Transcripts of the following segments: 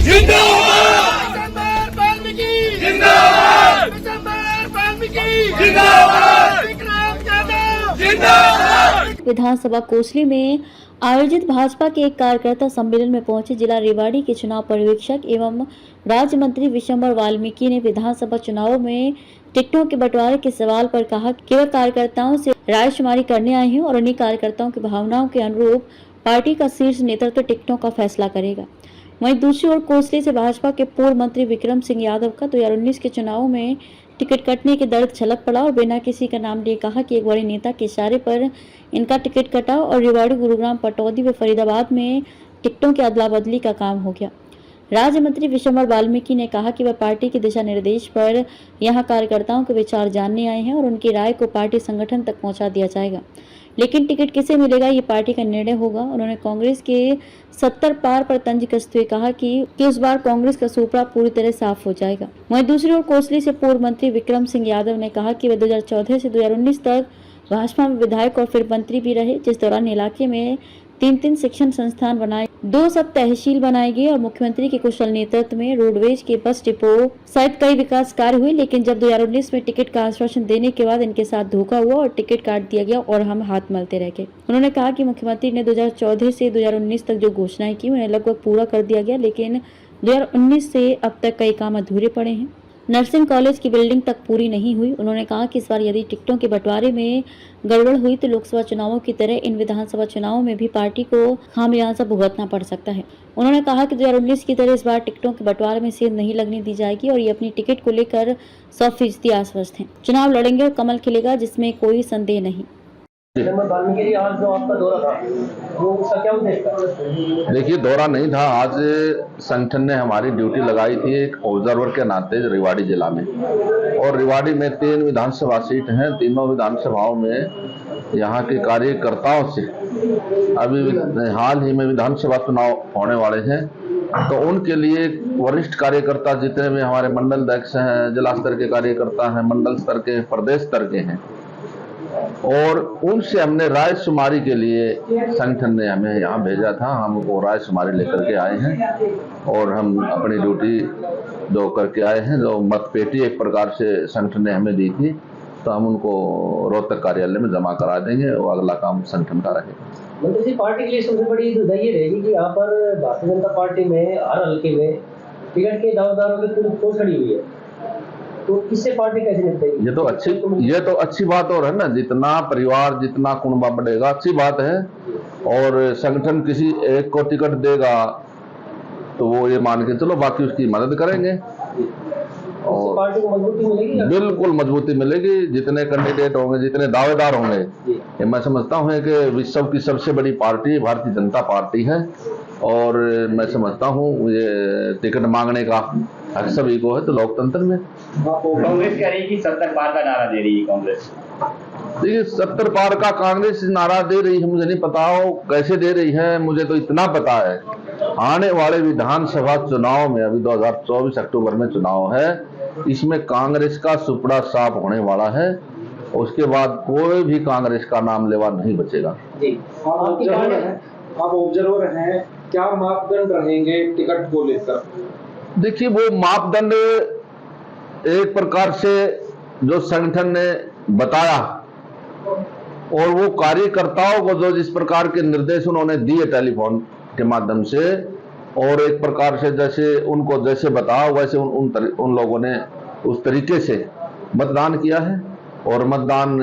जिंदाबाद वाल्मीकि जिंदाबाद वाल्मीकि जिंदाबाद विक्रम यादव जिंदाबाद। विधानसभा कोसली में आयोजित भाजपा के एक कार्यकर्ता सम्मेलन में पहुंचे जिला रेवाड़ी के चुनाव पर्यवेक्षक एवं राज्य मंत्री विशंबर वाल्मीकि ने विधानसभा चुनावों में टिकटों के बंटवारे के सवाल पर कहा कि वह कार्यकर्ताओं से रायशुमारी करने आए हैं और उन्हीं कार्यकर्ताओं की भावनाओं के अनुरूप पार्टी का शीर्ष नेतृत्व टिकटों का फैसला करेगा। वहीं दूसरी ओर कोसली से भाजपा के पूर्व मंत्री विक्रम सिंह यादव का 2019 के चुनावों में टिकट कटने के दर्द छलक पड़ा और बिना किसी का नाम लिए कहा कि एक बड़े नेता के इशारे पर इनका टिकट कटा और रेवाड़ी, गुरुग्राम, पटौदी व फरीदाबाद में टिकटों की अदला बदली का काम हो गया। राज्य मंत्री विशंबर वाल्मीकि ने कहा कि वह पार्टी के दिशा निर्देश पर यहां कार्यकर्ताओं के विचार जानने आए हैं और उनकी राय को पार्टी संगठन तक पहुंचा दिया जाएगा, लेकिन टिकट किसे मिलेगा ये पार्टी का निर्णय होगा। उन्होंने कांग्रेस के 70 पार पर तंज कसते हुए कहा कि इस बार कांग्रेस का सुपड़ा पूरी तरह साफ हो जाएगा। वहीं दूसरी ओर कोसली से पूर्व मंत्री विक्रम सिंह यादव ने कहा कि वे 2014 से 2019 तक भाजपा में विधायक और फिर मंत्री भी रहे, जिस दौरान इलाके में 3 शिक्षण संस्थान बनाए, 2 सब तहसील बनाई गई और मुख्यमंत्री के कुशल नेतृत्व में रोडवेज के बस डिपो सहित कई विकास कार्य हुए। लेकिन जब 2019 में टिकट का आश्वासन देने के बाद इनके साथ धोखा हुआ और टिकट काट दिया गया और हम हाथ मलते रह गए। उन्होंने कहा कि मुख्यमंत्री ने 2014 से 2019 तक जो घोषणाएं की उन्हें लगभग पूरा कर दिया गया, लेकिन 2019 से अब तक कई काम अधूरे पड़े हैं। नर्सिंग कॉलेज की बिल्डिंग तक पूरी नहीं हुई। उन्होंने कहा कि इस बार यदि टिकटों के बंटवारे में गड़बड़ हुई तो लोकसभा चुनावों की तरह इन विधानसभा चुनावों में भी पार्टी को खामियाजा भुगतना पड़ सकता है। उन्होंने कहा कि 2019 की तरह इस बार टिकटों के बंटवारे में सेंध नहीं लगने दी जाएगी और ये अपनी टिकट को लेकर 100% आश्वस्त हैं। चुनाव लड़ेंगे और कमल खिलेगा, जिसमें कोई संदेह नहीं। आज जो आपका दौरा था वो उसका क्या उद्देश्य था? देखिए, दौरा नहीं था। आज संगठन ने हमारी ड्यूटी लगाई थी एक ऑब्जर्वर के नाते रेवाड़ी जिला में, और रेवाड़ी में 3 विधानसभा सीट हैं। तीनों विधानसभाओं में यहाँ के कार्यकर्ताओं से अभी हाल ही में विधानसभा चुनाव होने वाले हैं, तो उनके लिए वरिष्ठ कार्यकर्ता जितने भी हमारे मंडल अध्यक्ष हैं, जिला स्तर के कार्यकर्ता हैं, मंडल स्तर के, प्रदेश स्तर के हैं, और उनसे हमने राय शुमारी के लिए संगठन ने हमें यहाँ भेजा था। हम वो राय शुमारी लेकर के आए हैं और हम अपनी ड्यूटी जो करके आए हैं। जो मतपेटी एक प्रकार से संगठन ने हमें दी थी, तो हम उनको रोहतक कार्यालय में जमा करा देंगे। वो अगला काम संगठन का रहेगा। मंत्री जी, पार्टी के लिए सबसे बड़ी दुविधा ये रहेगी कि यहाँ पर भारतीय जनता पार्टी में हर हल्के में टिकट के दावेदारों की पूरी फौज खड़ी हुई है, तो इससे पार्टी कैसे निपटेगी? ये तो अच्छी बात और है ना। जितना परिवार, जितना कुनबा बढ़ेगा, अच्छी बात है। और संगठन किसी एक को टिकट देगा तो वो ये मान के चलो बाकी उसकी मदद करेंगे और पार्टी को मजबूती मिलेगी। बिल्कुल मजबूती मिलेगी। जितने कैंडिडेट होंगे, जितने दावेदार होंगे, ये मैं समझता हूँ कि विश्व की सबसे बड़ी पार्टी भारतीय जनता पार्टी है, और मैं समझता हूँ ये टिकट मांगने का हक सभी को है। तो लोकतंत्र में कांग्रेस कह रही है कि 70 पार का नारा दे रही है कांग्रेस। देखिए, 70 पार का कांग्रेस नारा दे रही है, मुझे नहीं पता हो कैसे दे रही है। मुझे तो इतना पता है, आने वाले विधानसभा चुनाव में, अभी 2024 अक्टूबर में चुनाव है, इसमें कांग्रेस का सुपड़ा साफ होने वाला है। उसके बाद कोई भी कांग्रेस का नाम लेवा नहीं बचेगा। आप ऑब्जर्वर हैं, क्या मापदंड रहेंगे टिकट को लेकर? देखिए, वो मापदंड एक प्रकार से जो संगठन ने बताया और वो कार्यकर्ताओं को जो जिस प्रकार के निर्देश उन्होंने दिए टेलीफोन के माध्यम से, और एक प्रकार से जैसे उनको जैसे बताओ वैसे उन लोगों ने उस तरीके से मतदान किया है। और मतदान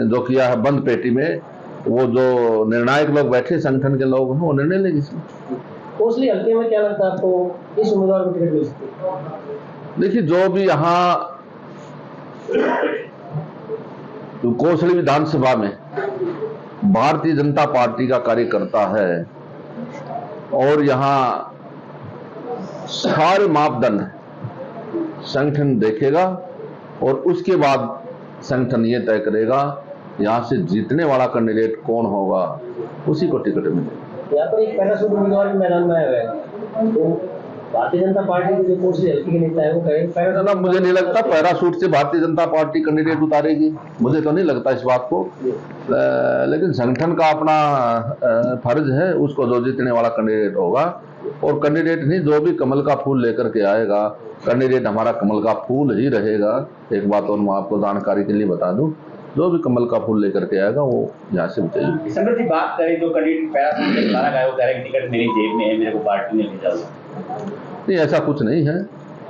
जो किया है बंद पेटी में, वो जो निर्णायक लोग बैठे संगठन के लोग हैं, वो निर्णय लेंगे इसमें। कोसली हल्के में क्या लगता है आपको, इस उम्मीदवार को टिकट मिल सकती है? देखिए, जो भी यहाँ कोसली विधानसभा में भारतीय जनता पार्टी का कार्यकर्ता है, और यहाँ सारे मापदंड संगठन देखेगा और उसके बाद संगठन ये तय करेगा यहाँ से जीतने वाला कैंडिडेट कौन होगा, उसी को टिकट मिलेगा। यहाँ पर एक पैराशूट उम्मीदवार भी मैदान में आया है, तो भारतीय जनता पार्टी के जो कोसी हल्के के नेता है वो कह ना, मुझे नहीं लगता पैराशूट से भारतीय जनता पार्टी कैंडिडेट उतारेगी, मुझे तो नहीं लगता इस बात को। लेकिन संगठन का अपना फर्ज है, उसको जो जीतने वाला कैंडिडेट होगा, और कैंडिडेट नहीं, जो भी कमल का फूल लेकर के आएगा, कैंडिडेट हमारा कमल का फूल ही रहेगा। एक बात और मैं आपको जानकारी के लिए बता दूं, जो भी कमल का फूल लेकर के आएगा वो यहाँ से विजयी। दिसंबर की बात करें तो कैंडिडेट पैराशूट से बुलाना गया, वो कह रहे हैं टिकट मेरी जेब में है, मेरे को पार्टी ने भेजा हुआ। नहीं, ऐसा कुछ नहीं है।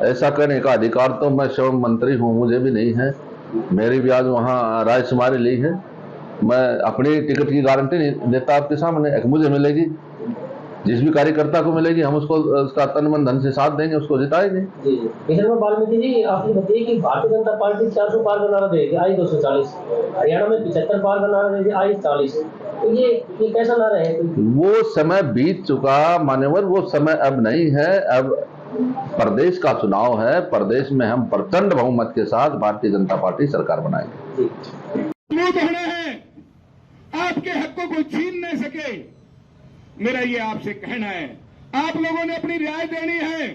ऐसा करने का अधिकार तो मैं श्रम मंत्री हूँ, मुझे भी नहीं है। मेरी भी आज वहाँ रायशुमारी ली है। मैं अपनी टिकट की गारंटी नहीं देता आपके सामने, मुझे मिलेगी, जिस भी कार्यकर्ता को मिलेगी हम उसको उसका तन मन धन से साथ देंगे, उसको जिताएंगे। जी किशन वाल्मीकि जी, आपने बताइए कि भारतीय जनता पार्टी 400 पार का नारा देगी, आई 240, हरियाणा में 75 पार का नारा देगी, आई 40। तो ये कैसा नारा है? वो समय बीत चुका मान्यवर, वो समय अब नहीं है। अब प्रदेश का चुनाव है, प्रदेश में हम प्रचंड बहुमत के साथ भारतीय जनता पार्टी सरकार बनाएंगे। आपके हकों को छीन नहीं सके, मेरा ये आपसे कहना है। आप लोगों ने अपनी राय देनी है,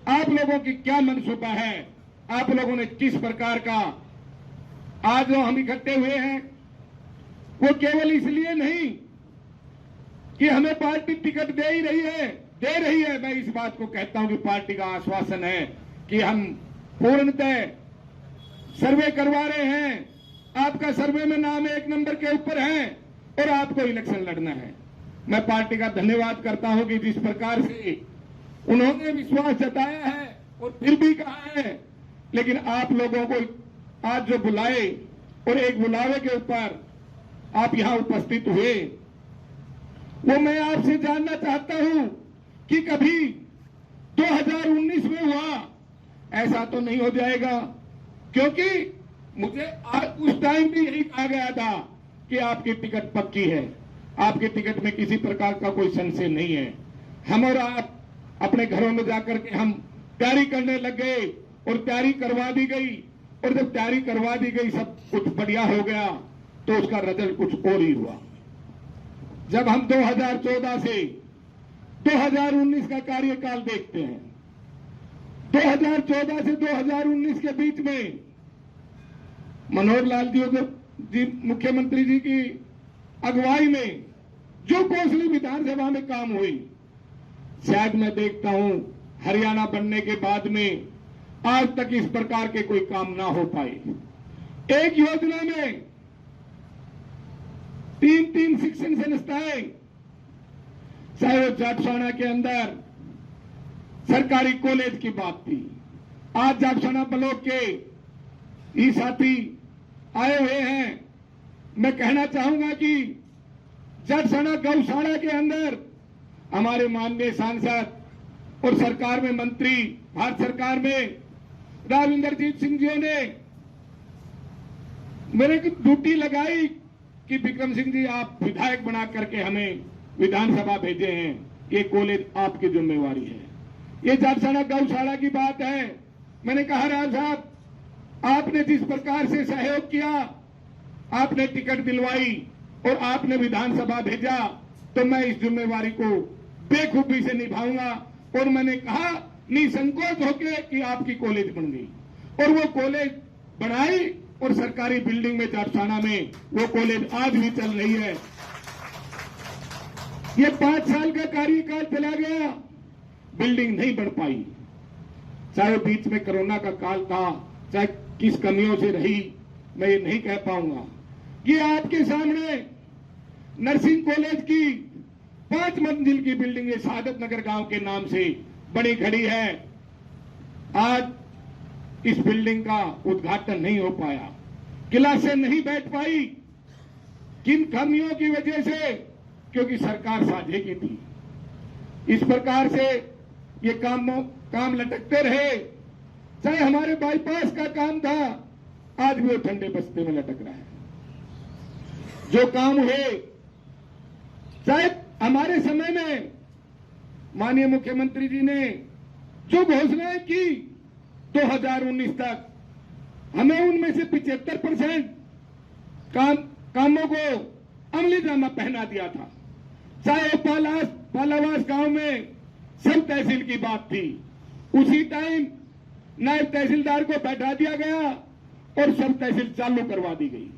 आप लोगों की क्या मनसूबा है, आप लोगों ने किस प्रकार का आज जो हम इकट्ठे हुए हैं वो केवल इसलिए नहीं कि हमें पार्टी टिकट दे ही रही है, मैं इस बात को कहता हूं कि पार्टी का आश्वासन है कि हम पूर्णतः सर्वे करवा रहे हैं, आपका सर्वे में नाम 1 नंबर के ऊपर है और आपको इलेक्शन लड़ना है। मैं पार्टी का धन्यवाद करता हूं कि जिस प्रकार से उन्होंने विश्वास जताया है और फिर भी कहा है, लेकिन आप लोगों को आज जो बुलाए और एक बुलावे के ऊपर आप यहां उपस्थित हुए, वो मैं आपसे जानना चाहता हूं कि कभी 2019 में हुआ ऐसा तो नहीं हो जाएगा, क्योंकि मुझे आज उस टाइम भी यही कहा गया था कि आपकी टिकट पक्की है, आपके टिकट में किसी प्रकार का कोई संशय नहीं है। हम और आप अपने घरों में जाकर के हम तैयारी करने लग गए और तैयारी करवा दी गई, और जब तैयारी करवा दी गई सब कुछ बढ़िया हो गया तो उसका रिजल्ट कुछ और ही हुआ। जब हम 2014 से 2019 का कार्यकाल देखते हैं, 2014 से 2019 के बीच में मनोहर लाल जी मुख्यमंत्री जी की अगुवाई में जो कोसली विधानसभा में काम हुई, शायद मैं देखता हूं हरियाणा बनने के बाद में आज तक इस प्रकार के कोई काम ना हो पाए। एक योजना में 3 शिक्षण संस्थाएं, चाहे वो जापसाना के अंदर सरकारी कॉलेज की बात थी, आज जापसाना ब्लॉक के ये साथी आए हुए हैं। मैं कहना चाहूंगा कि जापसाना गौशाला के अंदर हमारे माननीय सांसद और सरकार में मंत्री, भारत सरकार में राव इंद्रजीत सिंह जी ने मेरे की ड्यूटी लगाई कि विक्रम सिंह जी आप विधायक बना करके हमें विधानसभा भेजे हैं, ये कॉलेज आपकी जिम्मेवारी है। ये जापसाना गौशाला की बात है। मैंने कहा राव साहब, आपने जिस प्रकार से सहयोग किया, आपने टिकट दिलवाई और आपने विधानसभा भेजा, तो मैं इस जिम्मेवारी को बेखूबी से निभाऊंगा। और मैंने कहा निसंकोच होके कि आपकी कॉलेज बन गई, और वो कॉलेज बनाई और सरकारी बिल्डिंग में जापसाना में वो कॉलेज आज भी चल रही है। ये 5 साल का कार्यकाल चला गया, बिल्डिंग नहीं बन पाई, चाहे बीच में कोरोना का काल था, चाहे किस कमियों से रही, मैं ये नहीं कह पाऊंगा। ये आपके सामने नर्सिंग कॉलेज की 5 मंजिल की बिल्डिंग है, सादत नगर गांव के नाम से बनी खड़ी है। आज इस बिल्डिंग का उद्घाटन नहीं हो पाया, क्लासें नहीं बैठ पाई। किन खामियों की वजह से? क्योंकि सरकार साझे की थी। इस प्रकार से ये काम लटकते रहे। चाहे हमारे बाईपास का काम था, आज भी वो ठंडे बस्ते में लटक रहा है। जो काम हुए, चाहे हमारे समय में माननीय मुख्यमंत्री जी ने जो घोषणाएं की 2019 तक, हमें उनमें से 75% कामों को अमली जामा पहना दिया था। चाहे पालावास गांव में सब तहसील की बात थी। उसी टाइम नायब तहसीलदार को बैठा दिया गया और सब तहसील चालू करवा दी गई।